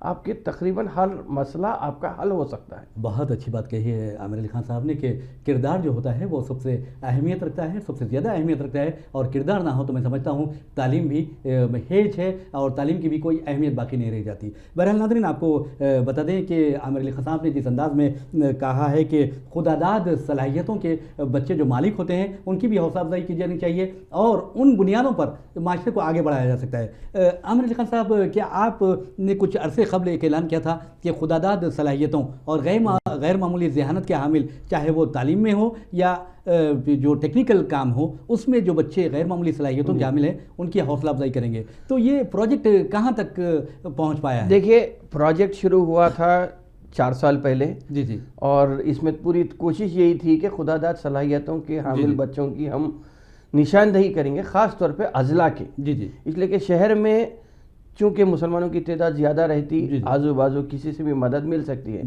آپ کے تقریباً ہر مسئلہ آپ کا حل ہو سکتا ہے. بہت اچھی بات کہی ہے عامر علی خان صاحب نے کہ کردار جو ہوتا ہے وہ سب سے اہمیت رکھتا ہے، سب سے زیادہ اہمیت رکھتا ہے، اور کردار نہ ہو تو میں سمجھتا ہوں تعلیم بھی ہیج ہے اور تعلیم کی بھی کوئی اہمیت باقی نہیں رہ جاتی. بہرحال ناظرین، آپ کو بتا دیں کہ عامر علی خان صاحب نے جس انداز میں کہا ہے کہ خداداد صلاحیتوں کے بچے جو مالک ہوتے ہیں ان کی بھی حوصلہ افزائی کی جانی چاہیے اور ان بنیادوں پر معاشرے کو آگے بڑھایا جا سکتا ہے. عامر علی خان صاحب، کیا آپ نے کچھ عرصے قبل ایک اعلان کیا تھا کہ خداداد صلاحیتوں اور غیر معمولی ذہانت کے حامل، چاہے وہ تعلیم میں ہو یا جو ٹیکنیکل کام ہو، اس میں جو بچے غیر معمولی صلاحیتوں کے حامل ہیں ان کی حوصلہ افزائی کریں گے؟ تو یہ پروجیکٹ کہاں تک پہنچ پایا ہے؟ دیکھیے، پروجیکٹ شروع ہوا تھا 4 سال پہلے. جی اور اس میں پوری کوشش یہی تھی کہ خداداد صلاحیتوں کے حامل بچوں کی ہم نشاندہی کریں گے، خاص طور پہ اضلاع کے. اس لیے کہ شہر میں چونکہ مسلمانوں کی تعداد زیادہ رہتی، آزو بازو کسی سے بھی مدد مل سکتی ہے،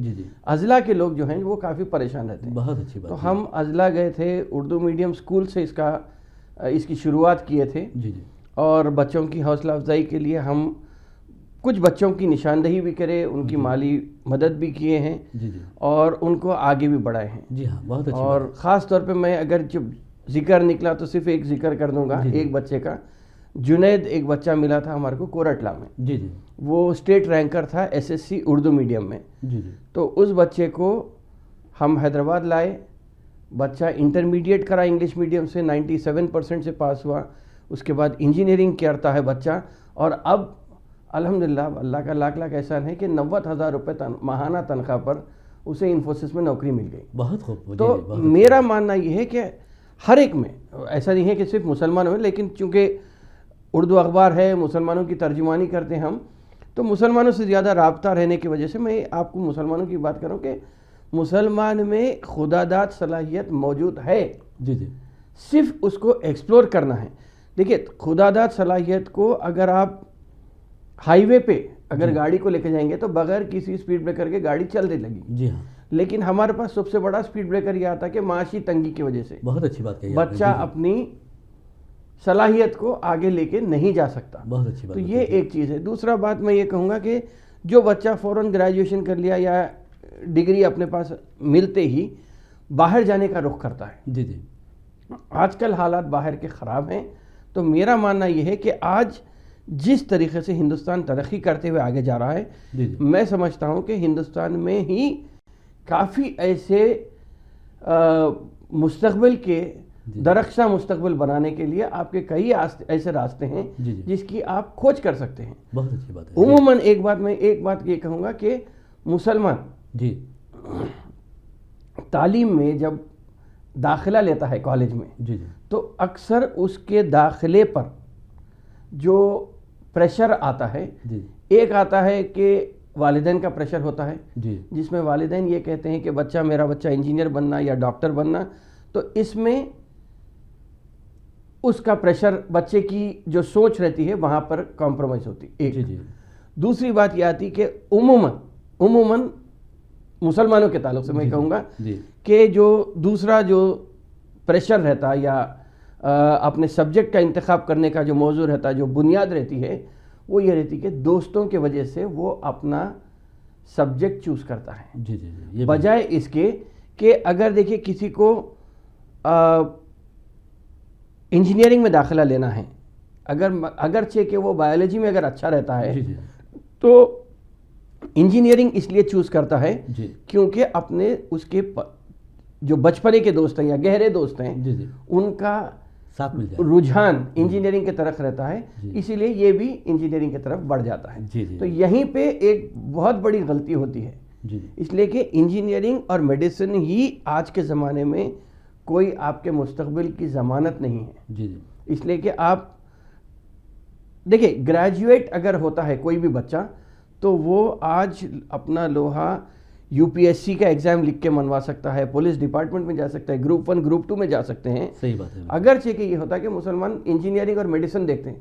اضلاع کے لوگ جو ہیں وہ کافی پریشان رہتے ہیں. بہت اچھی بات. تو ہم اضلاع گئے تھے، اردو میڈیم اسکول سے اس کی شروعات کیے تھے. اور بچوں کی حوصلہ افزائی کے لیے ہم کچھ بچوں کی نشاندہی بھی کرے، ان کی مالی مدد بھی کیے ہیں اور ان کو آگے بھی بڑھائے ہیں. جی ہاں، بہت اچھی. اور خاص طور پہ میں اگر جب ذکر نکلا تو صرف ایک ذکر کر دوں گا ایک بچے کا. جنید ایک بچہ ملا تھا ہمارے کو کورٹلا میں. وہ اسٹیٹ رینکر تھا SSC اردو میڈیم میں. تو اس بچے کو ہم حیدرآباد لائے. بچہ انٹرمیڈیٹ کرا انگلش میڈیم سے، 97% سے پاس ہوا. اس کے بعد انجینئرنگ کرتا ہے بچہ، اور اب الحمدللہ اللہ کا لاکھ لاکھ احسان ہے کہ 90,000 روپے ماہانہ تنخواہ پر اسے انفوسس میں نوکری مل گئی. بہت خوب. تو میرا ماننا یہ ہے کہ ہر ایک میں، ایسا نہیں ہے کہ صرف مسلمانوں میں، لیکن چونکہ اردو اخبار ہے، مسلمانوں کی ترجمانی کرتے ہیں ہم، تو مسلمانوں سے زیادہ رابطہ رہنے کی وجہ سے میں آپ کو مسلمانوں کی بات کروں کہ مسلمان میں خداداد صلاحیت موجود ہے. صرف اس کو ایکسپلور کرنا ہے. دیکھیے، خداداد صلاحیت کو اگر آپ ہائی وے پہ اگر گاڑی کو لے کے جائیں گے تو بغیر کسی سپیڈ بریکر کے گاڑی چلنے لگی. لیکن ہمارے پاس سب سے بڑا سپیڈ بریکر یہ آتا کہ معاشی تنگی کی وجہ سے بہت اچھی بات کہی بچہ اپنی صلاحیت کو آگے لے کے نہیں جا سکتا. بہت اچھی بات. تو یہ ایک چیز ہے. دوسرا بات میں یہ کہوں گا کہ جو بچہ فوراً گریجویشن کر لیا یا ڈگری اپنے پاس ملتے ہی باہر جانے کا رخ کرتا ہے. آج کل حالات باہر کے خراب ہیں. تو میرا ماننا یہ ہے کہ آج جس طریقے سے ہندوستان ترقی کرتے ہوئے آگے جا رہا ہے، میں سمجھتا ہوں کہ ہندوستان میں ہی کافی ایسے مستقبل کے درخشاں مستقبل بنانے کے لیے آپ کے کئی ایسے راستے ہیں جس کی آپ کھوج کر سکتے ہیں. بہت اچھی بات ہے. عموماً ایک بات یہ کہوں گا کہ مسلمان تعلیم میں جب داخلہ لیتا ہے کالج میں، تو اکثر اس کے داخلے پر جو پریشر آتا ہے، ایک آتا ہے کہ والدین کا پریشر ہوتا ہے، جس میں والدین یہ کہتے ہیں کہ میرا بچہ انجینئر بننا یا ڈاکٹر بننا. تو اس میں اس کا پریشر، بچے کی جو سوچ رہتی ہے وہاں پر کمپرومائز ہوتی ایک. دوسری بات یہ آتی کہ عموماً مسلمانوں کے تعلق سے میں کہوں گا کہ جو دوسرا جو پریشر رہتا یا اپنے سبجیکٹ کا انتخاب کرنے کا جو موضوع رہتا، جو بنیاد رہتی ہے، وہ یہ رہتی کہ دوستوں کے وجہ سے وہ اپنا سبجیکٹ چوز کرتا ہے، بجائے اس کے کہ اگر دیکھیں کسی کو انجینئرنگ میں داخلہ لینا ہے، اگرچہ کہ وہ بایولوجی میں اگر اچھا رہتا ہے تو انجینئرنگ اس لیے چوز کرتا ہے کیونکہ اپنے اس کے جو بچپنے کے دوست ہیں یا گہرے دوست ہیں ان کا رجحان انجینئرنگ کی طرف رہتا ہے، اسی لیے یہ بھی انجینئرنگ کی طرف بڑھ جاتا ہے. تو یہیں پہ ایک بہت بڑی غلطی ہوتی ہے، اس لیے کہ انجینئرنگ اور میڈیسن ہی آج کے زمانے میں کوئی آپ کے مستقبل کی ضمانت نہیں ہے. اس لیے کہ آپ دیکھیں، گریجویٹ اگر ہوتا ہے کوئی بھی بچہ تو وہ آج اپنا لوہا UPSC کا ایگزام لکھ کے منوا سکتا ہے، پولیس ڈپارٹمنٹ میں جا سکتا ہے، گروپ 1 گروپ 2 میں جا سکتے ہیں. صحیح بات ہے. اگرچہ کہ یہ ہوتا ہے کہ مسلمان انجینئرنگ اور میڈیسن دیکھتے ہیں.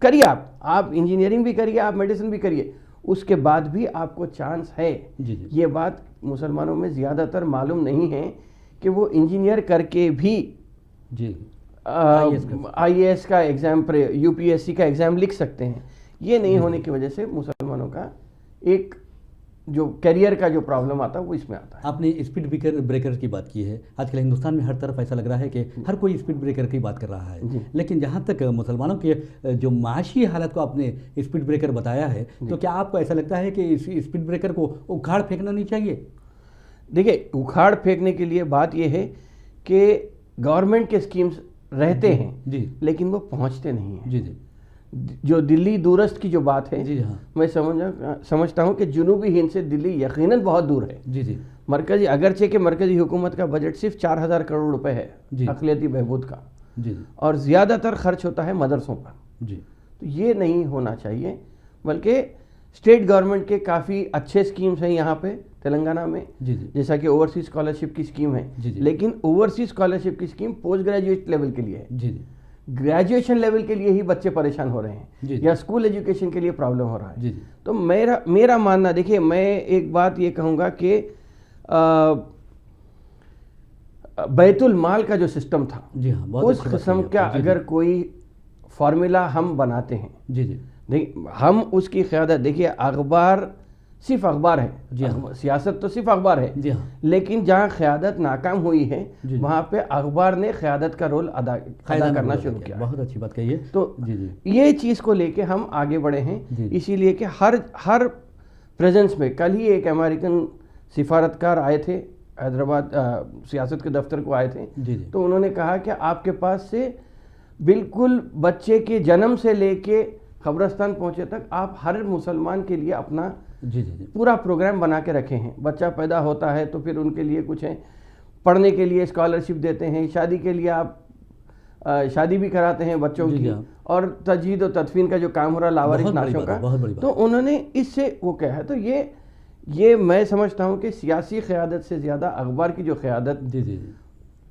کریے، آپ انجینئرنگ بھی کریے، آپ میڈیسن بھی کریے، اس کے بعد بھی آپ کو چانس ہے. یہ بات مسلمانوں میں زیادہ تر معلوم نہیں ہے کہ وہ انجینئر کر کے بھی IAS کا ایگزام، UPSC کا ایگزام لکھ سکتے ہیں. یہ نہیں ہونے کی وجہ سے مسلمانوں کا ایک جو کیریئر کا جو پرابلم آتا ہے وہ اس میں آتا ہے. آپ نے اسپیڈ بریکر کی بات کی ہے. آج کل ہندوستان میں ہر طرف ایسا لگ رہا ہے کہ ہر کوئی اسپیڈ بریکر کی بات کر رہا ہے, لیکن جہاں تک مسلمانوں کے جو معاشی حالت کو آپ نے اسپیڈ بریکر بتایا ہے, تو کیا آپ کو ایسا لگتا ہے کہ اس اسپیڈ بریکر کو اکھاڑ پھینکنا نہیں چاہیے؟ دیکھیے, اکھاڑ پھینکنے کے لیے بات یہ ہے کہ گورنمنٹ کے اسکیمز رہتے ہیں جی, لیکن وہ پہنچتے نہیں ہیں. جی جی, جو دلی دورست کی جو بات ہے, جی ہاں, میں سمجھتا ہوں کہ جنوبی ہند سے دلی یقیناً بہت دور ہے. جی جی, مرکزی, اگرچہ کہ مرکزی حکومت کا بجٹ صرف 4,000 کروڑ روپے ہے اقلیتی بہبود کا, جی جی, اور زیادہ تر خرچ ہوتا ہے مدرسوں پر. جی, تو یہ نہیں ہونا چاہیے, بلکہ اسٹیٹ گورنمنٹ کے کافی اچھے اسکیمز ہیں یہاں پہ تلنگانہ میں, جی جی, جیسا کہ اوورسیز اسکالرشپ کی اسکیم ہے. جی جی, لیکن اوورسیز اسکالرشپ کی اسکیم پوسٹ گریجویٹ لیول کے لیے ہے. جی جی, گریجویشن لیول کے لیے ہی بچے پریشان ہو رہے ہیں, جی جی, یا اسکول ایجوکیشن کے لیے پرابلم ہو رہا ہے. جی جی, تو میرا ماننا, دیکھیے میں ایک بات یہ کہوں گا کہ بیت المال کا جو سسٹم تھا, جی ہاں, بہت اس قسم کا اگر کوئی فارمولا ہم بناتے ہیں, جی جی, ہم اس کی قیادت, دیکھیے اخبار صرف اخبار ہے, جی ہاں, سیاست تو صرف اخبار ہے, جی ہاں, لیکن جہاں قیادت ناکام ہوئی ہے جی, وہاں پہ اخبار نے قیادت کا رول ادا کرنا شروع کیا. بہت اچھی بات کہی ہے. تو جی جی, یہ چیز کو لے کے ہم آگے بڑھے ہیں, اسی لیے کہ ہر پریزنس میں, کل ہی ایک امریکن سفارتکار آئے تھے حیدرآباد سیاست کے دفتر کو آئے تھے, جی جی, تو انہوں نے کہا کہ آپ کے پاس سے بالکل بچے کے جنم سے لے کے قبرستان پہنچے تک آپ ہر مسلمان کے لیے اپنا جی جی, پورا پروگرام بنا کے رکھے ہیں. بچہ پیدا ہوتا ہے تو پھر ان کے لیے کچھ ہے, پڑھنے کے لیے اسکالرشپ دیتے ہیں, شادی کے لیے آپ شادی بھی کراتے ہیں بچوں کی, اور تجہیز و تدفین کا جو کام ہو رہا لاوارث نعشوں کا, تو انہوں نے اس سے وہ کہا ہے. تو یہ میں سمجھتا ہوں کہ سیاسی قیادت سے زیادہ اخبار کی جو قیادت, جی جی,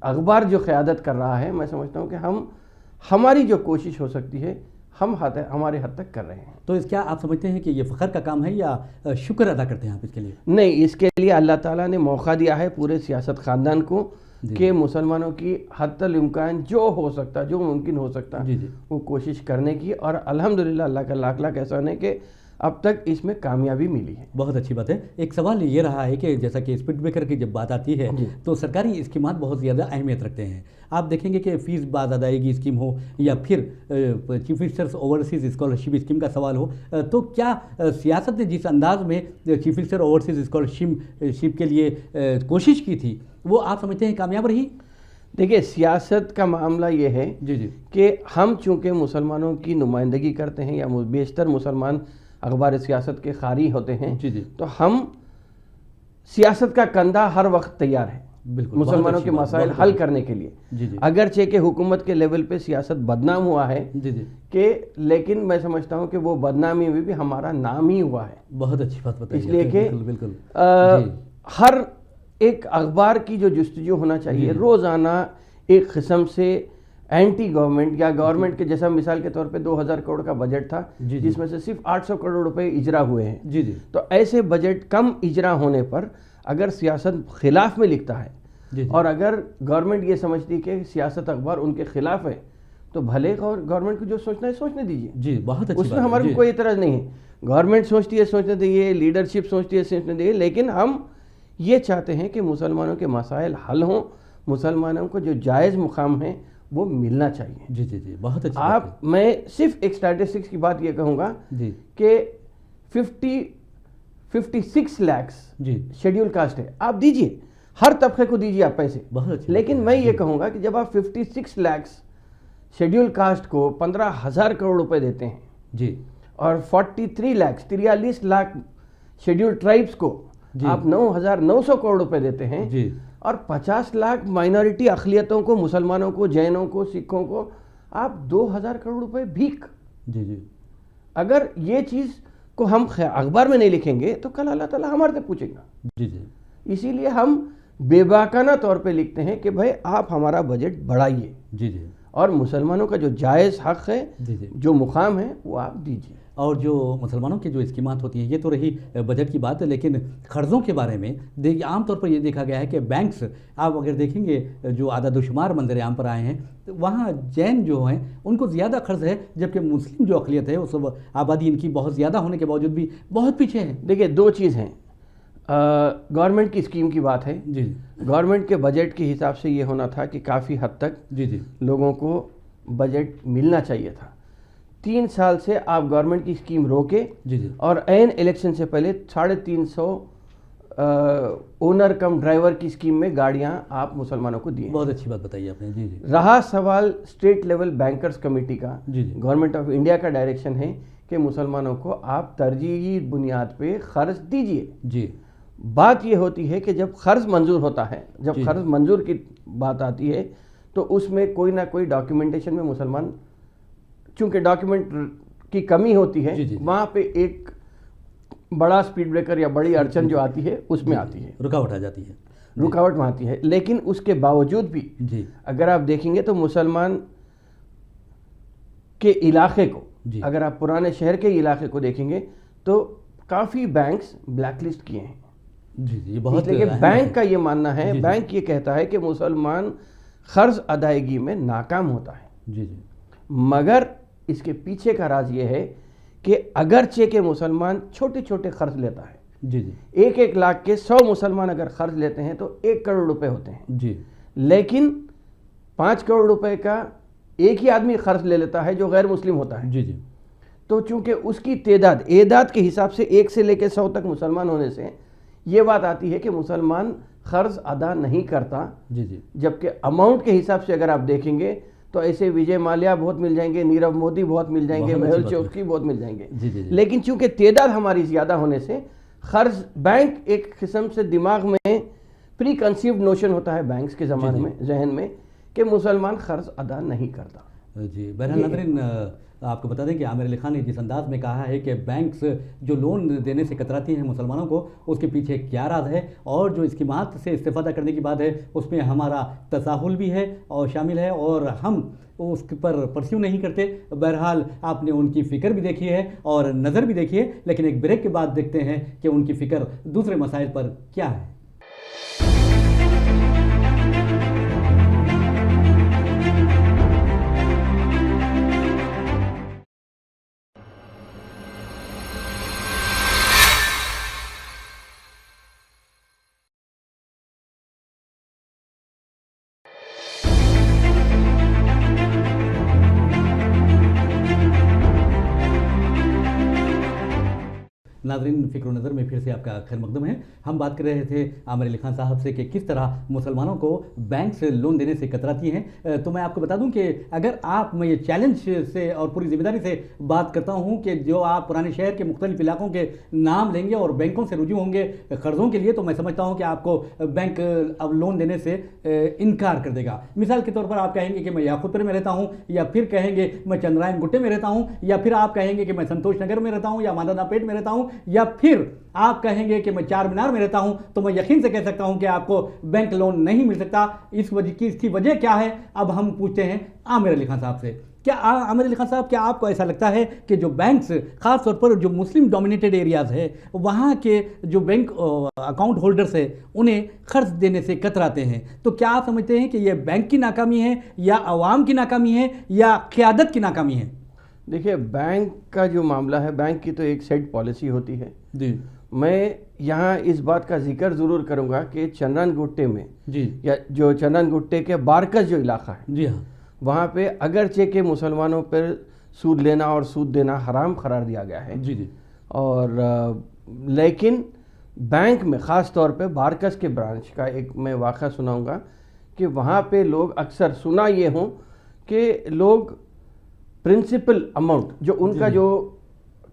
اخبار جو قیادت کر رہا ہے, میں سمجھتا ہوں کہ ہماری جو کوشش ہو سکتی ہے ہم ہمارے حد تک کر رہے ہیں. تو اس کیا آپ سمجھتے ہیں کہ یہ فخر کا کام ہے یا شکر ادا کرتے ہیں آپ اس کے لیے؟ نہیں, اس کے لیے اللہ تعالیٰ نے موقع دیا ہے پورے سیاست خاندان کو کہ مسلمانوں کی حد الامکان جو ہو سکتا, جو ممکن ہو سکتا, وہ کوشش کرنے کی, اور الحمدللہ اللہ کا لاکھ لاکھ احسان ہے کہ اب تک اس میں کامیابی ملی ہے. بہت اچھی بات ہے. ایک سوال یہ رہا ہے کہ جیسا کہ اسپیڈ بریکر کی جب بات آتی ہے تو سرکاری اسکیمات بہت زیادہ اہمیت رکھتے ہیں. آپ دیکھیں گے کہ فیس باز ادائیگی اسکیم ہو یا پھر chief ministers overseas scholarship scheme کا سوال ہو, تو کیا سیاست نے جس انداز میں چیف منسٹر اوورسیز اسکالرشپ کے لیے کوشش کی تھی وہ آپ سمجھتے ہیں کامیاب رہی؟ دیکھیے, سیاست کا معاملہ یہ ہے کہ ہم چونکہ مسلمانوں کی نمائندگی کرتے ہیں, یا بیشتر مسلمان اخبار سیاست کے قاری ہوتے ہیں, تو ہم سیاست کا کندھا ہر وقت تیار ہے مسلمانوں کے مسائل حل کرنے کے لیے. اگرچہ کہ حکومت کے لیول پہ سیاست بدنام ہوا ہے, لیکن میں سمجھتا ہوں کہ وہ بدنامی میں بھی ہمارا نام ہی ہوا ہے. بہت اچھی بات بتائی. اس لیے کہ ہر ایک اخبار کی جو جستجو ہونا چاہیے, روزانہ ایک قسم سے اینٹی گورنمنٹ یا گورنمنٹ کے, جیسا مثال کے طور پہ 2,000 کروڑ کا بجٹ تھا جس میں سے صرف 800 کروڑ روپے اجرا ہوئے ہیں. تو ایسے بجٹ کم اجرا ہونے پر اگر سیاست خلاف میں لکھتا ہے اور اگر گورنمنٹ یہ سمجھتی کہ سیاست اخبار ان کے خلاف ہے, تو بھلے گورنمنٹ کو جو سوچنا ہے سوچنے دیجیے. بہت اچھی اس میں ہمارا کوئی اعتراض نہیں ہے. گورنمنٹ سوچتی ہے سوچنے دیجیے, لیڈرشپ سوچتی ہے سوچنے دیجیے, لیکن ہم یہ چاہتے ہیں کہ مسلمانوں کے مسائل حل ہوں, مسلمانوں کو جو جائز مقام ہے وہ ملنا چاہیے. بہت اچھا. میں صرف ایک اسٹیٹسٹکس کی بات یہ کہوں گا کہ 56 لاکھ شیڈیول کاسٹ ہے, آپ دیجئے, ہر طبقے کو دیجئے آپ پیسے. لیکن میں یہ کہوں گا کہ جب آپ 56 لاکھ شیڈیول کاسٹ کو 15,000 کروڑ روپے دیتے ہیں, اور 43 لاکھ شیڈیول ٹرائبس کو آپ 9,900 کروڑ روپے دیتے ہیں, اور 50 لاکھ مائنورٹی اقلیتوں کو, مسلمانوں کو, جینوں کو, سکھوں کو آپ 2,000 کروڑ روپے بھیک. اگر یہ چیز کو ہم اخبار میں نہیں لکھیں گے تو کل اللہ تعالیٰ ہمارے سے پوچھے گا. اسی لیے ہم بے باکانہ طور پہ لکھتے ہیں کہ بھائی آپ ہمارا بجٹ بڑھائیے, اور مسلمانوں کا جو جائز حق ہے, جو مقام ہے, وہ آپ دیجیے. اور جو مسلمانوں کی جو اسکیمات ہوتی ہیں، یہ تو رہی بجٹ کی بات، لیکن قرضوں کے بارے میں عام طور پر یہ دیکھا گیا ہے کہ بینکس، آپ اگر دیکھیں گے جو عدد و شمار منظر عام پر آئے ہیں، تو وہاں جین جو ہیں ان کو زیادہ قرض ہے، جبکہ مسلم جو اقلیت ہے اس آبادی ان کی بہت زیادہ ہونے کے باوجود بھی بہت پیچھے ہیں۔ دیکھیے دو چیز ہیں، گورنمنٹ کی اسکیم کی بات ہے، جی گورنمنٹ کے بجٹ کے حساب سے یہ ہونا تھا کہ کافی حد تک جی جی لوگوں کو بجٹ ملنا چاہیے تھا۔ 3 سال سے آپ گورنمنٹ کی اسکیم روکے جی جی اور عین الیکشن سے پہلے 350 اونر کم ڈرائیور کی اسکیم میں گاڑیاں آپ مسلمانوں کو دیے۔ بہت اچھی بات بتائی آپ نے۔ جی جی رہا سوال اسٹیٹ لیول بینکرز کمیٹی کا، جی جی گورنمنٹ آف انڈیا کا ڈائریکشن ہے کہ مسلمانوں کو آپ ترجیحی بنیاد پہ قرض دیجئے۔ جی بات یہ ہوتی ہے کہ جب قرض منظور ہوتا ہے، جب جی قرض منظور کی بات آتی ہے تو اس میں کوئی نہ کوئی ڈاکیومنٹیشن میں مسلمان، چونکہ ڈاکیومنٹ کی کمی ہوتی ہے، جی جی وہاں پہ ایک بڑا سپیڈ بریکر یا بڑی اڑچن جو آتی ہے اس میں آتی ہے، رکاوٹ آ جاتی ہے۔ رکاوٹ میں آتی ہے۔ لیکن اس کے باوجود بھی جی اگر آپ دیکھیں گے تو مسلمان کے علاقے کو، جی اگر آپ پرانے شہر کے علاقے کو دیکھیں گے تو کافی بینکس بلیک لسٹ کیے ہیں۔ جی جی اس بہت لیے کہ اہم بینک ہے۔ کا یہ ماننا ہے، جی جی بینک یہ کہتا ہے کہ مسلمان قرض ادائیگی میں ناکام ہوتا ہے، جی جی مگر اس کے پیچھے کا راز یہ ہے کہ اگرچہ کہ مسلمان چھوٹے چھوٹے قرض لیتا ہے، جی جی 1 لاکھ کے 100 مسلمان اگر قرض لیتے ہیں تو 1 کروڑ روپے ہوتے ہیں، جی لیکن 5 کروڑ روپے کا ایک ہی آدمی قرض لے لیتا ہے جو غیر مسلم ہوتا ہے۔ جی جی تو چونکہ اس کی اعداد کے حساب سے 1 سے لے کے 100 تک مسلمان ہونے سے یہ بات آتی ہے کہ مسلمان قرض ادا نہیں کرتا، جی جی جبکہ اماؤنٹ کے حساب سے اگر آپ دیکھیں گے تو ایسے وجے مالیا بہت مل جائیں گے، نیرو مودی بہت مل جائیں گے، بہت اچھی میہل بات چوکسی بہت مل جائیں گے، جی جی جی لیکن چونکہ تعداد ہماری زیادہ ہونے سے قرض، بینک ایک قسم سے دماغ میں پری کنسیوڈ نوشن ہوتا ہے بینکس کے زمانے میں، ذہن میں، کہ مسلمان قرض ادا نہیں کرتا۔ جی بہرحال ناظرین، آپ کو بتا دیں کہ عامر علی خان نے جس انداز میں کہا ہے کہ بینکس جو لون دینے سے کتراتی ہیں مسلمانوں کو، اس کے پیچھے کیا راز ہے، اور جو اسکیمات سے استفادہ کرنے کی بات ہے اس میں ہمارا تساہل بھی ہے اور شامل ہے، اور ہم اس پر پرسیو نہیں کرتے۔ بہرحال آپ نے ان کی فکر بھی دیکھی ہے اور نظر بھی دیکھی ہے، لیکن ایک بریک کے بعد دیکھتے ہیں کہ ان کی فکر دوسرے مسائل پر کیا ہے۔ ناظرین، فکر و نظر میں پھر سے آپ کا خیر مقدم ہے۔ ہم بات کر رہے تھے عامر علی خان صاحب سے کہ کس طرح مسلمانوں کو بینک سے لون دینے سے کتراتی ہیں۔ تو میں آپ کو بتا دوں کہ اگر میں یہ چیلنج سے اور پوری ذمہ داری سے بات کرتا ہوں کہ جو آپ پرانے شہر کے مختلف علاقوں کے نام لیں گے اور بینکوں سے رجوع ہوں گے قرضوں کے لیے، تو میں سمجھتا ہوں کہ آپ کو بینک اب لون دینے سے انکار کر دے گا۔ مثال کے طور پر آپ کہیں گے کہ میں یاقوت پور میں رہتا ہوں، یا پھر کہیں گے میں چندرائن گٹے میں رہتا ہوں، یا پھر آپ کہیں گے کہ میں سنتوش نگر میں رہتا ہوں یا مادانا پیٹ میں رہتا ہوں، یا پھر آپ کہیں گے کہ میں چار مینار میں رہتا ہوں، تو میں یقین سے کہہ سکتا ہوں کہ آپ کو بینک لون نہیں مل سکتا۔ اس کی وجہ کیا ہے؟ اب ہم پوچھتے ہیں عامر علی خان صاحب سے۔ کیا عامر علی خان صاحب، کیا آپ کو ایسا لگتا ہے کہ جو بینکس خاص طور پر جو مسلم ڈومینیٹڈ ایریاز ہے، وہاں کے جو بینک اکاؤنٹ ہولڈرز ہیں انہیں قرض دینے سے کتراتے ہیں، تو کیا آپ سمجھتے ہیں کہ یہ بینک کی ناکامی ہے یا عوام کی ناکامی ہے یا قیادت کی ناکامی ہے؟ دیکھیے، بینک کا جو معاملہ ہے، بینک کی تو ایک سیٹ پالیسی ہوتی ہے۔ جی، میں یہاں اس بات کا ذکر ضرور کروں گا کہ چندران گٹے میں، جی، یا جو چندران گٹے کے بارکس جو علاقہ ہے، جی ہاں، وہاں پہ اگرچہ کہ مسلمانوں پر سود لینا اور سود دینا حرام قرار دیا گیا ہے، جی، جی، اور لیکن بینک میں خاص طور پہ بارکس کے برانچ کا ایک میں واقعہ سناؤں گا کہ وہاں پہ لوگ اکثر سنا یہ ہوں کہ لوگ پرنسپل اماؤنٹ جو ان کا جو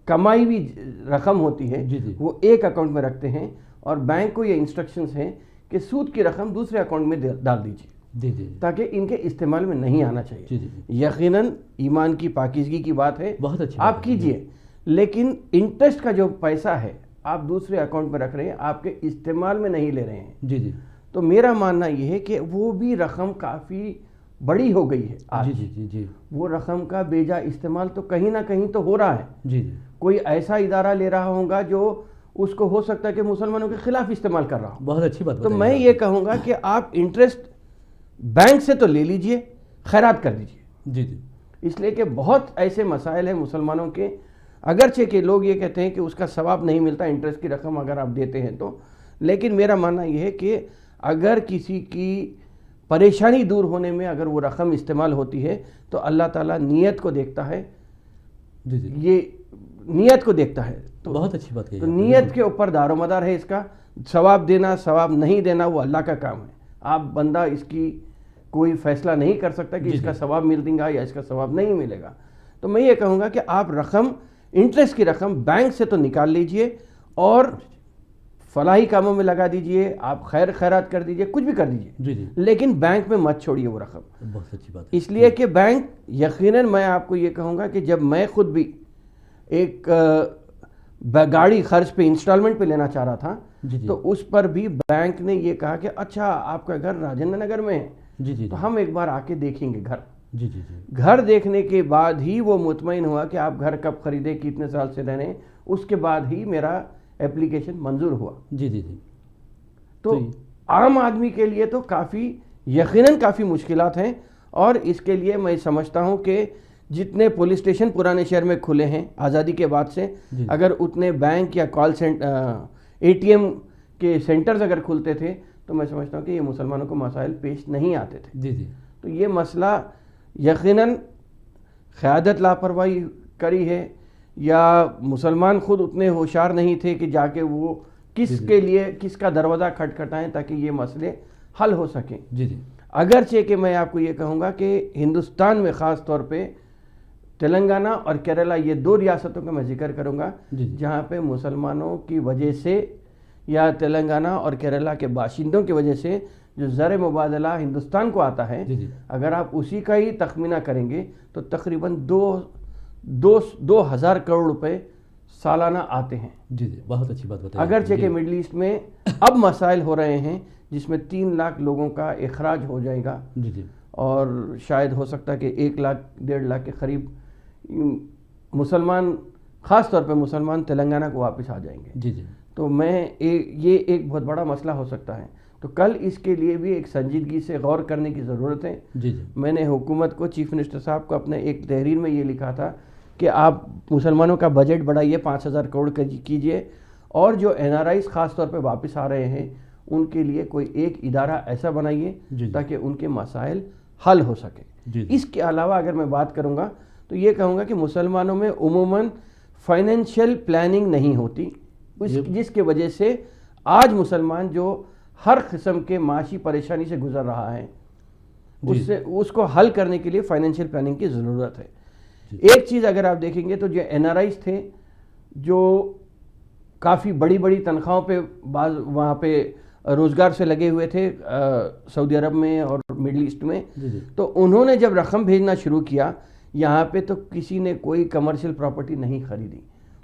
کمائی ہوئی رقم ہوتی ہے جی، جی، وہ ایک اکاؤنٹ میں رکھتے ہیں، اور بینک کو یہ انسٹرکشنز ہیں کہ سود کی رقم دوسرے اکاؤنٹ میں ڈال دیجیے، جی، جی، تاکہ ان کے استعمال میں نہیں آنا چاہیے۔ جی، جی، یقیناً ایمان کی پاکیزگی کی بات ہے، بہت اچھی آپ کیجئے، لیکن انٹرسٹ کا جو پیسہ ہے آپ دوسرے اکاؤنٹ میں رکھ رہے ہیں، آپ کے استعمال میں نہیں لے رہے ہیں۔ جی، جی، تو میرا ماننا یہ ہے کہ وہ بھی رقم کافی بڑی ہو گئی ہے آج، جی، جی، جی، جی، وہ رقم کا بیجا استعمال تو کہیں نہ کہیں تو ہو رہا ہے، جی، جی، کوئی ایسا ادارہ لے رہا ہوں گا جو اس کو ہو سکتا ہے کہ مسلمانوں کے خلاف استعمال کر رہا ہوں. بہت اچھی بات تو میں یہ کہوں گا کہ آپ انٹرسٹ بینک سے تو لے لیجئے, خیرات کر دیجئے. جی جی اس لیے کہ بہت ایسے مسائل ہیں مسلمانوں کے, اگرچہ کہ لوگ یہ کہتے ہیں کہ اس کا ثواب نہیں ملتا انٹرسٹ کی رقم اگر آپ دیتے ہیں تو, لیکن میرا ماننا یہ ہے کہ اگر کسی کی پریشانی دور ہونے میں اگر وہ رقم استعمال ہوتی ہے تو اللہ تعالیٰ نیت کو دیکھتا ہے. جی جی یہ نیت کو دیکھتا ہے. تو بہت اچھی بات کہی. تو نیت کے اوپر دار و مدار ہے اس کا. ثواب دینا ثواب نہیں دینا وہ اللہ کا کام ہے. آپ بندہ اس کی کوئی فیصلہ نہیں کر سکتا کہ اس کا ثواب مل گا یا اس کا ثواب نہیں ملے گا. تو میں یہ کہوں گا کہ آپ رقم, انٹرسٹ کی رقم بینک سے تو نکال لیجئے اور فلاحی کاموں میں لگا دیجئے, آپ خیر خیرات کر دیجئے, کچھ بھی کر دیجئے, جی جی لیکن بینک میں مت چھوڑیے وہ رقم. بہت اچھی بات ہے. اس لیے کہ بینک یقیناً, میں آپ کو یہ کہوں گا کہ جب میں خود بھی ایک گاڑی خرچ پہ انسٹالمنٹ پہ لینا چاہ رہا تھا جی جی تو اس پر بھی بینک نے یہ کہا کہ اچھا آپ کا گھر راجندر نگر میں ہے, جی جی تو ہم ایک بار آ کے دیکھیں گے گھر. جی جی جی گھر دیکھنے کے بعد ہی وہ مطمئن ہوا کہ آپ گھر کب خریدے, کتنے سال سے رہنے, اس کے بعد ہی میرا اپلیکیشن منظور ہوا. جی جی جی تو عام آدمی کے لیے تو کافی, یقیناً کافی مشکلات ہیں, اور اس کے لیے میں سمجھتا ہوں کہ جتنے پولیس اسٹیشن پرانے شہر میں کھلے ہیں آزادی کے بعد سے, اگر اتنے بینک یا کال اے ٹی ایم کے سینٹرز اگر کھلتے تھے تو میں سمجھتا ہوں کہ یہ مسلمانوں کو مسائل پیش نہیں آتے تھے. جی جی تو یہ مسئلہ یقیناً قیادت لاپرواہی کری ہے, یا مسلمان خود اتنے ہوشیار نہیں تھے کہ جا کے وہ کس کے لیے کس کا دروازہ کھٹکھٹائیں تاکہ یہ مسئلے حل ہو سکیں. جی جی اگرچہ کہ میں آپ کو یہ کہوں گا کہ ہندوستان میں خاص طور پہ تلنگانہ اور کیرلا, یہ دو ریاستوں کا میں ذکر کروں گا جہاں پہ مسلمانوں کی وجہ سے یا تلنگانہ اور کیرلا کے باشندوں کی وجہ سے جو زر مبادلہ ہندوستان کو آتا ہے, اگر آپ اسی کا ہی تخمینہ کریں گے تو تقریباً 2000 کروڑ روپے سالانہ آتے ہیں. جی جی بہت اچھی بات بتائی. اگرچہ کہ مڈل ایسٹ میں اب مسائل ہو رہے ہیں جس میں 3 لاکھ لوگوں کا اخراج ہو جائے گا, جی جی اور شاید ہو سکتا ہے کہ 1 لاکھ 1.5 لاکھ کے قریب مسلمان, خاص طور پہ مسلمان تلنگانہ کو واپس آ جائیں گے. جی جی تو یہ ایک بہت بڑا مسئلہ ہو سکتا ہے. تو کل اس کے لیے بھی ایک سنجیدگی سے غور کرنے کی ضرورت ہے. جی جی میں نے حکومت کو, چیف منسٹر صاحب کو اپنے ایک تحریر میں یہ لکھا تھا کہ آپ مسلمانوں کا بجٹ بڑھائیے, 5000 کروڑ کیجئے, اور جو این آر آئیز خاص طور پہ واپس آ رہے ہیں ان کے لیے کوئی ایک ادارہ ایسا بنائیے تاکہ ان کے مسائل حل ہو سکے. اس کے علاوہ اگر میں بات کروں گا تو یہ کہوں گا کہ مسلمانوں میں عموماً فائنینشیل پلاننگ نہیں ہوتی, جس کی وجہ سے آج مسلمان جو ہر قسم کے معاشی پریشانی سے گزر رہا ہے اس کو حل کرنے کے لیے فائنینشیل پلاننگ کی ضرورت ہے. ایک چیز اگر آپ دیکھیں گے تو جو این آر آئیز تھے جو کافی بڑی بڑی تنخواہوں پہ وہاں پہ روزگار سے لگے ہوئے تھے سعودی عرب میں اور مڈل ایسٹ میں, تو انہوں نے جب رقم بھیجنا شروع کیا یہاں پہ تو کسی نے کوئی کمرشل پراپرٹی نہیں خریدی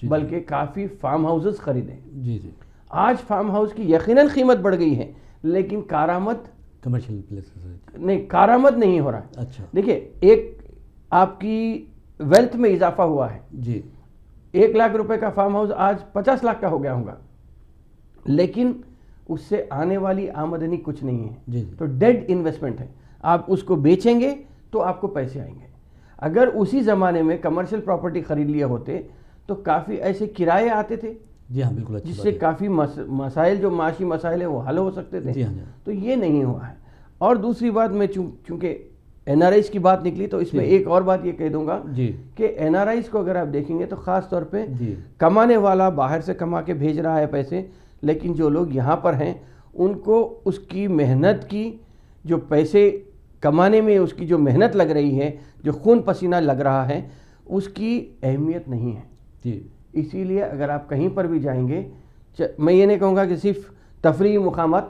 بلکہ کافی فارم ہاؤسز خریدے. جی جی آج فارم ہاؤس کی یقیناً قیمت بڑھ گئی ہے لیکن کمرشل کارآمد نہیں ہو رہا ہے. اچھا دیکھیں, ایک آپ کی ویلتھ میں اضافہ ہوا ہے. جی 1 لاکھ روپے کا فارم ہاؤس آج 50 لاکھ کا ہو گیا ہوگا, لیکن اس سے آنے والی آمدنی کچھ نہیں ہے. جی تو ڈیڈ انویسٹمنٹ ہے. آپ اس کو بیچیں گے تو آپ کو پیسے آئیں گے. اگر اسی زمانے میں کمرشل پراپرٹی خرید لیے ہوتے تو کافی ایسے کرائے آتے تھے. جی ہاں بالکل, جس سے کافی مسائل جو معاشی مسائل ہیں وہ حل ہو سکتے تھے. جی ہاں تو یہ نہیں ہوا ہے. اور دوسری بات, میں چونکہ این آر آئیز کی بات نکلی تو اس میں ایک اور بات یہ کہہ دوں گا کہ این آر آئیز کو اگر آپ دیکھیں گے تو خاص طور پہ کمانے والا باہر سے کما کے بھیج رہا ہے پیسے, لیکن جو لوگ یہاں پر ہیں ان کو اس کی محنت کی, جو پیسے کمانے میں اس کی جو محنت لگ رہی ہے, جو خون پسینہ لگ رہا ہے, اس کی اہمیت نہیں ہے. اسی لیے اگر آپ کہیں پر بھی جائیں گے, میں یہ نہیں کہوں گا کہ صرف تفریحی مقامات,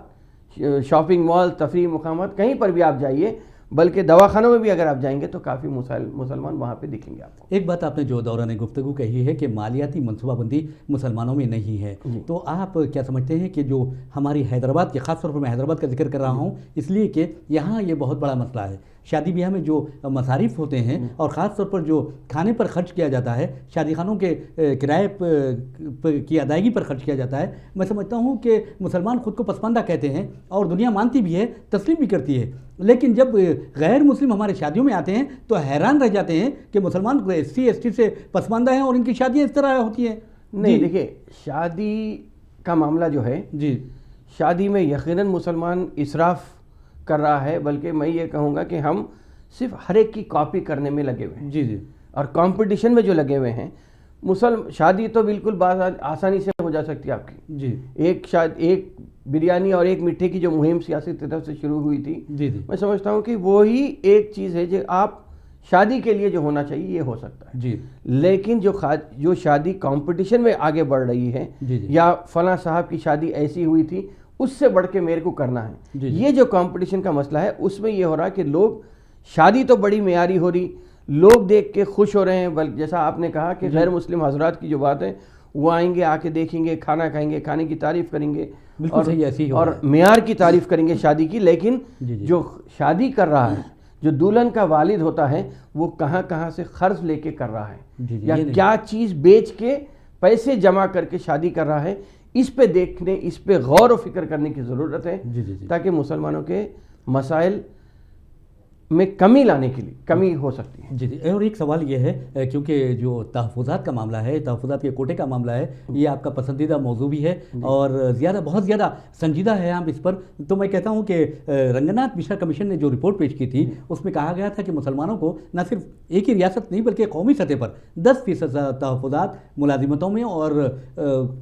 شاپنگ مال, تفریحی مقامات, کہیں پر بھی آپ جائیے, بلکہ دواخانوں میں بھی اگر آپ جائیں گے تو کافی مسلمان وہاں پہ دکھیں گے آپ کو. ایک بات آپ نے جو دوران گفتگو کہی ہے کہ مالیاتی منصوبہ بندی مسلمانوں میں نہیں ہے, تو آپ کیا سمجھتے ہیں کہ جو ہماری حیدرآباد کے, خاص طور پر میں حیدرآباد کا ذکر کر رہا ہوں اس لیے کہ یہاں یہ بہت بڑا مسئلہ ہے, شادی بیاہ میں جو مصارف ہوتے ہیں اور خاص طور پر جو کھانے پر خرچ کیا جاتا ہے، شادی خانوں کے کرائے کی ادائیگی پر خرچ کیا جاتا ہے، میں سمجھتا ہوں کہ مسلمان خود کو پسماندہ کہتے ہیں اور دنیا مانتی بھی ہے، تسلیم بھی کرتی ہے، لیکن جب غیر مسلم ہمارے شادیوں میں آتے ہیں تو حیران رہ جاتے ہیں کہ مسلمان SC ST سے پسماندہ ہیں اور ان کی شادیاں اس طرح ہوتی ہیں۔ نہیں دیکھیے، شادی کا معاملہ جو ہے، جی شادی میں یقیناً مسلمان اسراف کر رہا ہے، بلکہ میں یہ کہوں گا کہ ہم صرف ہر ایک کی کاپی کرنے میں لگے ہوئے ہیں، جی جی اور کمپٹیشن میں جو لگے ہوئے ہیں۔ شادی تو بالکل آسانی سے ہو جا سکتی ہے آپ کی، جی ایک بریانی اور ایک میٹھے کی جو مہم سیاسی طرف سے شروع ہوئی تھی، جی جی میں سمجھتا ہوں کہ وہی ایک چیز ہے جو آپ شادی کے لیے جو ہونا چاہیے یہ ہو سکتا ہے، جی لیکن جو شادی کمپٹیشن میں آگے بڑھ رہی ہے، جی جی یا فلاں صاحب کی شادی ایسی ہوئی تھی اس سے بڑھ کے میرے کو کرنا ہے، جی جی یہ جو کمپٹیشن کا مسئلہ ہے اس میں یہ ہو رہا ہے کہ لوگ شادی تو بڑی معیاری ہو رہی، لوگ دیکھ کے خوش ہو رہے ہیں، بلکہ جیسا آپ نے کہا کہ غیر مسلم حضرات کی جو بات ہے وہ آئیں گے، آ کے دیکھیں گے، کھانا کھائیں گے، کھانے کی تعریف کریں گے، بالکل صحیح، ایسے ہی ہو اور رہا ہے۔ معیار کی تعریف کریں گے شادی کی، لیکن جی جی جو شادی کر رہا ہے، جو دلہن کا والد ہوتا ہے، وہ کہاں کہاں سے قرض لے کے کر رہا ہے، جی جی یا یہ نہیں۔ کیا چیز بیچ کے پیسے جمع کر کے شادی کر رہا ہے، اس پہ دیکھنے، اس پہ غور و فکر کرنے کی ضرورت ہے، جی جی جی تاکہ مسلمانوں کے مسائل میں کمی لانے کے لیے کمی ہو سکتی ہے۔ جی جی، اور ایک سوال یہ ہے کیونکہ جو تحفظات کا معاملہ ہے، تحفظات کے کوٹے کا معاملہ ہے، یہ آپ کا پسندیدہ موضوع بھی ہے اور بہت زیادہ سنجیدہ ہے آپ اس پر، تو میں کہتا ہوں کہ رنگناتھ مشرا کمیشن نے جو رپورٹ پیش کی تھی اس میں کہا گیا تھا کہ مسلمانوں کو نہ صرف ایک ہی ریاست نہیں بلکہ قومی سطح پر 10% تحفظات ملازمتوں میں اور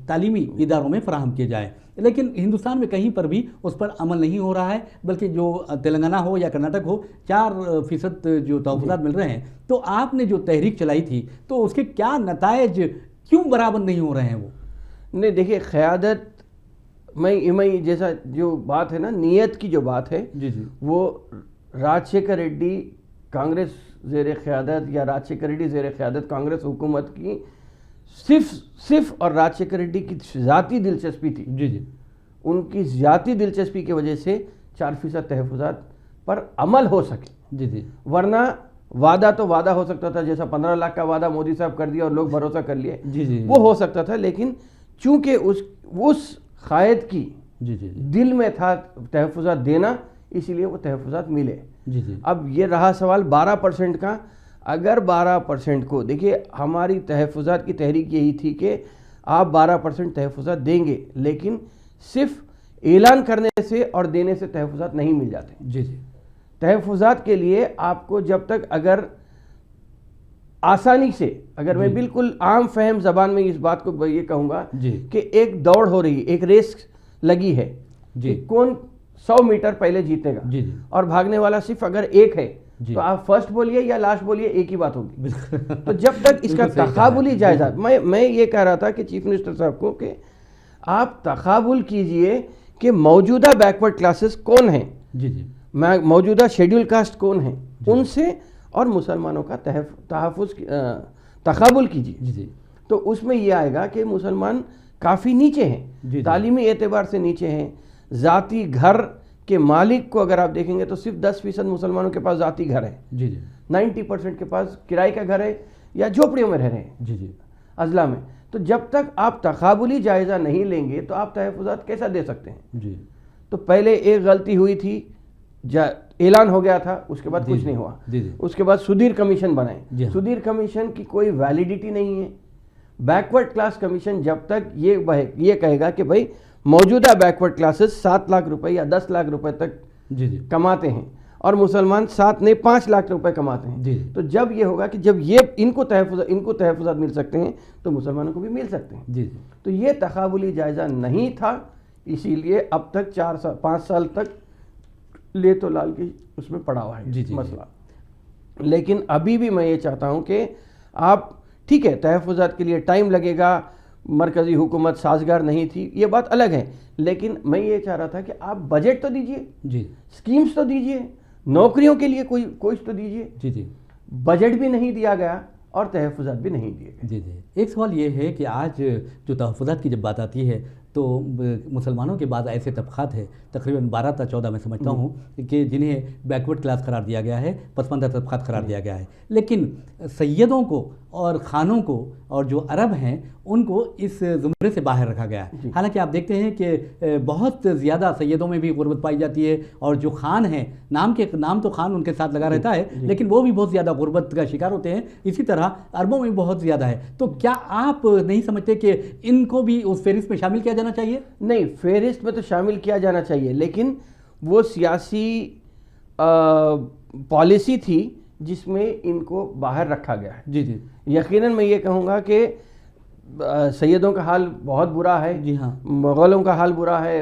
تعلیمی اداروں میں فراہم کیے جائیں، لیکن ہندوستان میں کہیں پر بھی اس پر عمل نہیں ہو رہا ہے، بلکہ جو تلنگانہ ہو یا کرناٹک ہو 4% جو تحفظات مل رہے ہیں، تو آپ نے جو تحریک چلائی تھی تو اس کے کیا نتائج کیوں برابر نہیں ہو رہے ہیں وہ؟ نہیں دیکھیے، قیادت میں جیسا جو بات ہے نا، نیت کی جو بات ہے، جی جی وہ راجشیکھر ریڈی کانگریس زیر قیادت یا راجشیکھر ریڈی زیر قیادت کانگریس حکومت کی صرف اور راجشیکھر ریڈی کی ذاتی دلچسپی تھی، جی جی ان کی ذاتی دلچسپی کی وجہ سے 4% تحفظات پر عمل ہو سکے، جی جی ورنہ وعدہ تو وعدہ ہو سکتا تھا، جیسا 15 لاکھ کا وعدہ مودی صاحب کر دیا اور لوگ بھروسہ کر لیے، جی جی وہ ہو سکتا تھا، لیکن چونکہ اس قائد کی جی جی دل میں تھا تحفظات دینا، اسی لیے وہ تحفظات ملے۔ جی جی اب یہ رہا سوال 12% کا، اگر 12% کو دیکھیے، ہماری تحفظات کی تحریک یہی تھی کہ آپ 12% تحفظات دیں گے، لیکن صرف اعلان کرنے سے اور دینے سے تحفظات نہیں مل جاتے۔ جی جی تحفظات کے لیے آپ کو جب تک اگر آسانی سے، اگر میں بالکل عام فہم زبان میں اس بات کو یہ کہوں گا جی کہ ایک دوڑ ہو رہی ہے، ایک ریس لگی ہے جی کہ کون 100 میٹر پہلے جیتے گا، جی جی اور بھاگنے والا صرف اگر ایک ہے جی تو آپ فرسٹ بولیے یا لاسٹ بولیے، ایک ہی بات ہوگی۔ بالکل تو جب تک اس کا بالکل صحیح کہا ہے۔ تقابلی جائزہ، میں یہ کہہ رہا تھا کہ چیف منسٹر صاحب کو کہ آپ تقابل کیجئے کہ موجودہ بیکورڈ کلاسز کون ہیں، جی جی موجودہ شیڈول کاسٹ کون ہیں، ان سے اور مسلمانوں کا تقابل کیجئے، جی جی تو اس میں یہ آئے گا کہ مسلمان کافی نیچے جی ہیں، جی تعلیمی اعتبار سے نیچے ہیں، ذاتی گھر کے مالک کو اگر آپ دیکھیں گے تو صرف 10% مسلمانوں کے پاس ذاتی گھر ہے، جی جی 90% کے پاس کرائے کا گھر ہے یا جھوپڑیوں میں رہ رہے ہیں جی جی اضلاع میں۔ تو جب تک آپ تقابلی جائزہ نہیں لیں گے تو آپ تحفظات کیسا دے سکتے ہیں؟ جی تو پہلے ایک غلطی ہوئی تھی، اعلان ہو گیا تھا، اس کے بعد جی کچھ جی نہیں ہوا، جی جی اس کے بعد سدھیر کمیشن بنائے، جی ہاں۔ سدھیر کمیشن کی کوئی ویلیڈیٹی نہیں ہے۔ بیکورڈ کلاس کمیشن جب تک یہ کہے گا کہ بھائی موجودہ بیکورڈ کلاسز 7 لاکھ روپے یا 10 لاکھ روپے تک جی جی کماتے ہیں اور مسلمان 7 نہیں 5 لاکھ روپے کماتے ہیں، جی تو جب یہ ہوگا کہ جب یہ ان کو تحفظات مل سکتے ہیں تو مسلمانوں کو بھی مل سکتے ہیں۔ جی تو یہ تقابلی جائزہ نہیں تھا، اسی لیے اب تک 5 سال تک لے تو لال کی اس میں پڑا ہوا جی ہے جی مسئلہ۔ لیکن ابھی بھی میں یہ چاہتا ہوں کہ آپ ٹھیک ہے، تحفظات کے لیے ٹائم لگے گا، مرکزی حکومت سازگار نہیں تھی، یہ بات الگ ہے، لیکن میں یہ چاہ رہا تھا کہ آپ بجٹ تو دیجئے، جی سکیمز تو دیجئے، نوکریوں کے لیے کوئی تو دیجئے۔ جی جی بجٹ بھی نہیں دیا گیا اور تحفظات بھی نہیں دیے گئے۔ جی جی ایک سوال یہ ہے کہ آج جو تحفظات کی جب بات آتی ہے تو مسلمانوں کے بعد ایسے طبقات ہیں تقریباً 12 تا 14 میں سمجھتا ہوں کہ جنہیں بیکورڈ کلاس قرار دیا گیا ہے، پسماندہ طبقات قرار دیا گیا ہے، لیکن سیدوں کو اور خانوں کو اور جو عرب ہیں ان کو اس زمرے سے باہر رکھا گیا ہے۔ حالانکہ آپ دیکھتے ہیں کہ بہت زیادہ سیدوں میں بھی غربت پائی جاتی ہے، اور جو خان ہیں نام تو خان ان کے ساتھ لگا رہتا ہے، لیکن وہ بھی بہت زیادہ غربت کا شکار ہوتے ہیں۔ اسی طرح عربوں میں بہت زیادہ ہے۔ تو کیا آپ نہیں سمجھتے کہ ان کو بھی اس فہرست میں شامل کیا جانا چاہیے؟ نہیں، فہرست میں تو شامل کیا جانا چاہیے، لیکن وہ سیاسی پالیسی تھی جس میں ان کو باہر رکھا گیا ہے۔ جی جی، یقیناً میں یہ کہوں گا کہ سیدوں کا حال بہت برا ہے، جی ہاں، مغلوں کا حال برا ہے،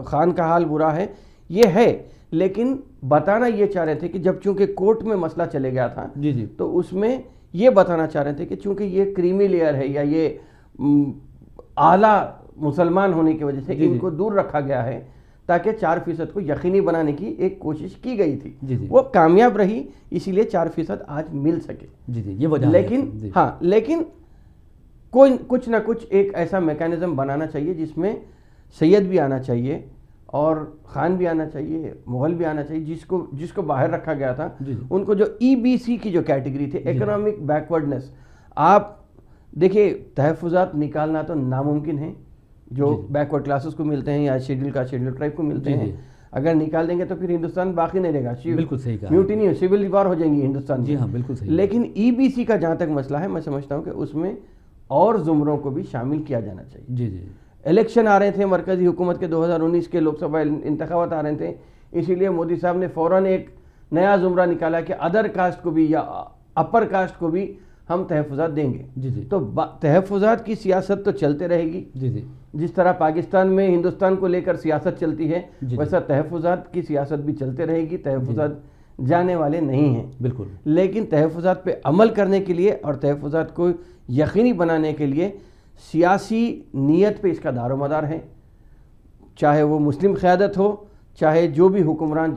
خان کا حال برا ہے، یہ ہے، لیکن بتانا یہ چاہ رہے تھے کہ جب چونکہ کورٹ میں مسئلہ چلے گیا تھا جی جی، تو اس میں یہ بتانا چاہ رہے تھے کہ چونکہ یہ کریمی لیئر ہے یا یہ اعلیٰ مسلمان ہونے کی وجہ سے ان کو دور رکھا گیا ہے، تاکہ 4% کو یقینی بنانے کی ایک کوشش کی گئی تھی، وہ کامیاب رہی، اسی لیے 4% آج مل سکے۔ جی جی، یہ وجہ ہے۔ لیکن ہاں، لیکن کچھ نہ کچھ ایک ایسا میکانزم بنانا چاہیے جس میں سید بھی آنا چاہیے اور خان بھی آنا چاہیے، مغل بھی آنا چاہیے، جس کو باہر رکھا گیا تھا ان کو جو EBC کی جو کیٹیگری تھی، اکنامک بیکورڈنس، آپ دیکھیں تحفظات نکالنا تو ناممکن ہے جو بیکورڈ کلاسز کو ملتے ہیں یا شیڈول ٹرائب کو ملتے ہیں، اگر نکال دیں گے تو پھر ہندوستان باقی نہیں رہے گا، بالکل صحیح کہا، میوٹینی سول وار ہو جائیں گی ہندوستان میں۔ جی ہاں، بالکل صحیح۔ لیکن EBC کا جہاں تک مسئلہ ہے، میں سمجھتا ہوں کہ اس میں اور زمروں کو بھی شامل کیا جانا چاہیے۔ جی جی، الیکشن آ رہے تھے مرکزی حکومت کے، 2019 کے لوک سبھا انتخابات آ رہے تھے، اسی لیے مودی صاحب نے فوراً ایک نیا زمرہ نکالا کہ ادر کاسٹ کو بھی یا اپر کاسٹ کو بھی ہم تحفظات دیں گے۔ جی جی، تو تحفظات کی سیاست تو چلتے رہے گی، جی جی، جس طرح پاکستان میں ہندوستان کو لے کر سیاست چلتی ہے ویسا تحفظات کی سیاست بھی چلتے رہے گی، تحفظات جانے والے نہیں ہیں بالکل۔ لیکن تحفظات پہ عمل کرنے کے لیے اور تحفظات کو یقینی بنانے کے لیے سیاسی نیت پہ اس کا دار و مدار ہے، چاہے وہ مسلم قیادت ہو، چاہے جو بھی حکمران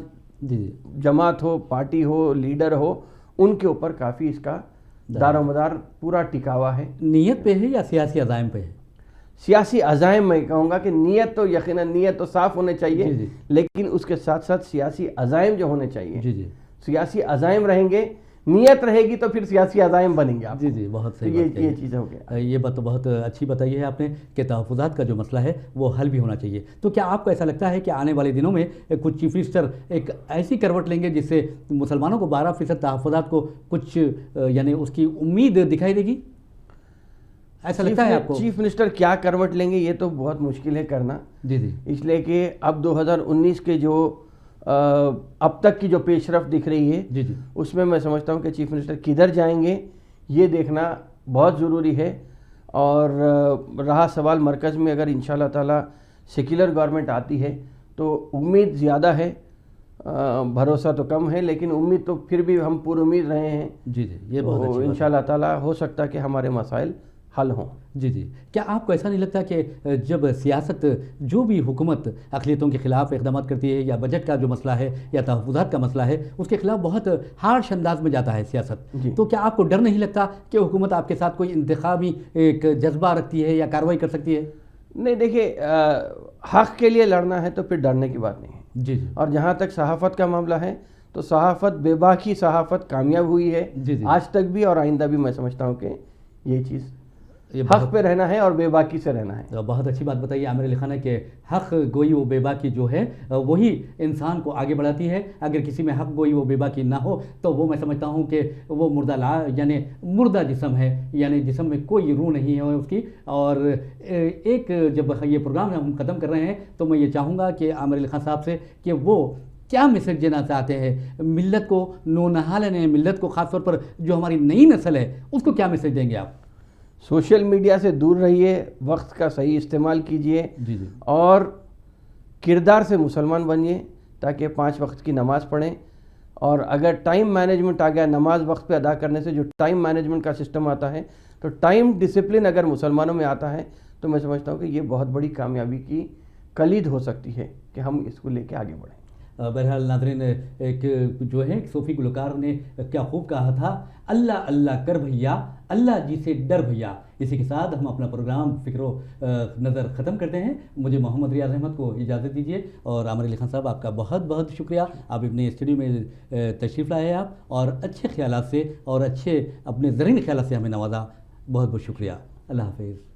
جماعت ہو، پارٹی ہو، لیڈر ہو، ان کے اوپر کافی اس کا دار و مدار پورا ٹکا ہوا ہے۔ نیت پہ ہے یا سیاسی عزائم پہ ہے؟ سیاسی عزائم میں کہوں گا کہ نیت تو یقیناً نیت تو صاف ہونے چاہیے، لیکن اس کے ساتھ ساتھ سیاسی عزائم جو ہونے چاہیے، جی جی، سیاسی عزائم رہیں گے، نیت رہے گی تو پھر سیاسی عزائم بنیں گے آپ۔ جی جی، بہت صحیح بات یہ چیز ہو گیا۔ یہ بات تو بہت اچھی بتائی ہے آپ نے کہ تحفظات کا جو مسئلہ ہے وہ حل بھی ہونا چاہیے۔ تو کیا آپ کو ایسا لگتا ہے کہ آنے والے دنوں میں کچھ چیف منسٹر ایک ایسی کروٹ لیں گے جس سے مسلمانوں کو 12% تحفظات کو کچھ یعنی اس کی امید دکھائی دے گی؟ ایسا لگتا ہے آپ کو؟ چیف منسٹر کیا کروٹ لیں گے یہ تو بہت مشکل ہے کرنا، جی جی، اس لیے کہ اب 2019 کے جو اب تک کی جو پیش رفت دکھ رہی ہے، جی جی، اس میں سمجھتا ہوں کہ چیف منسٹر کدھر جائیں گے یہ دیکھنا بہت ضروری ہے۔ اور رہا سوال مرکز میں اگر انشاءاللہ تعالی سیکولر گورنمنٹ آتی ہے تو امید زیادہ ہے، بھروسہ تو کم ہے، لیکن امید تو پھر بھی ہم پر امید رہے ہیں۔ جی جی، یہ بہت اچھی بات ہے۔ انشاءاللہ تعالی ہو سکتا ہے کہ ہمارے مسائل حل ہوں۔ جی جی، کیا آپ کو ایسا نہیں لگتا کہ جب سیاست جو بھی حکومت اقلیتوں کے خلاف اقدامات کرتی ہے یا بجٹ کا جو مسئلہ ہے یا تحفظات کا مسئلہ ہے اس کے خلاف بہت ہارش انداز میں جاتا ہے سیاست، تو کیا آپ کو ڈر نہیں لگتا کہ حکومت آپ کے ساتھ کوئی انتخابی ایک جذبہ رکھتی ہے یا کارروائی کر سکتی ہے؟ نہیں، دیکھیے حق کے لیے لڑنا ہے تو پھر ڈرنے کی بات نہیں ہے۔ جی جی، اور جہاں تک صحافت کا معاملہ ہے تو صحافت بے باکی صحافت کامیاب ہوئی ہے آج تک بھی، اور آئندہ بھی میں سمجھتا ہوں کہ یہ چیز حق پہ رہنا ہے اور بے باکی سے رہنا ہے۔ بہت اچھی بات بتائی عامر علی خان کہ حق گوئی و بے باکی جو ہے وہی انسان کو آگے بڑھاتی ہے۔ اگر کسی میں حق گوئی و بے باکی نہ ہو تو وہ میں سمجھتا ہوں کہ وہ یعنی مردہ جسم ہے، یعنی جسم میں کوئی روح نہیں ہے اس کی۔ اور ایک جب یہ پروگرام ہم ختم کر رہے ہیں تو میں یہ چاہوں گا کہ عامر علی خان صاحب سے کہ وہ کیا میسج دینا چاہتے ہیں ملت کو، نونہالن ملت کو، خاص طور پر جو ہماری نئی نسل ہے اس کو کیا میسج دیں گے آپ؟ سوشل میڈیا سے دور رہیے، وقت کا صحیح استعمال کیجیے، جی جی، اور کردار سے مسلمان بنیے تاکہ 5 وقت کی نماز پڑھیں۔ اور اگر ٹائم مینجمنٹ آ گیا، نماز وقت پہ ادا کرنے سے جو ٹائم مینجمنٹ کا سسٹم آتا ہے، تو ٹائم ڈسپلن اگر مسلمانوں میں آتا ہے تو میں سمجھتا ہوں کہ یہ بہت بڑی کامیابی کی کلید ہو سکتی ہے کہ ہم اس کو لے کے آگے بڑھیں۔ بہرحال ناظرین، ایک جو ہے ایک صوفی گلوکار نے کیا خوب کہا تھا، اللہ اللہ کر بھیا، اللہ جی سے ڈر بھیا۔ اسی کے ساتھ ہم اپنا پروگرام فکر و نظر ختم کرتے ہیں۔ مجھے محمد ریاض احمد کو اجازت دیجیے، اور عامر علی خان صاحب آپ کا بہت بہت شکریہ، آپ اپنے اسٹوڈیو میں تشریف لائے آپ، اور اچھے خیالات سے اور اچھے اپنے زرعی خیالات سے ہمیں نوازا، بہت بہت شکریہ، اللہ حافظ۔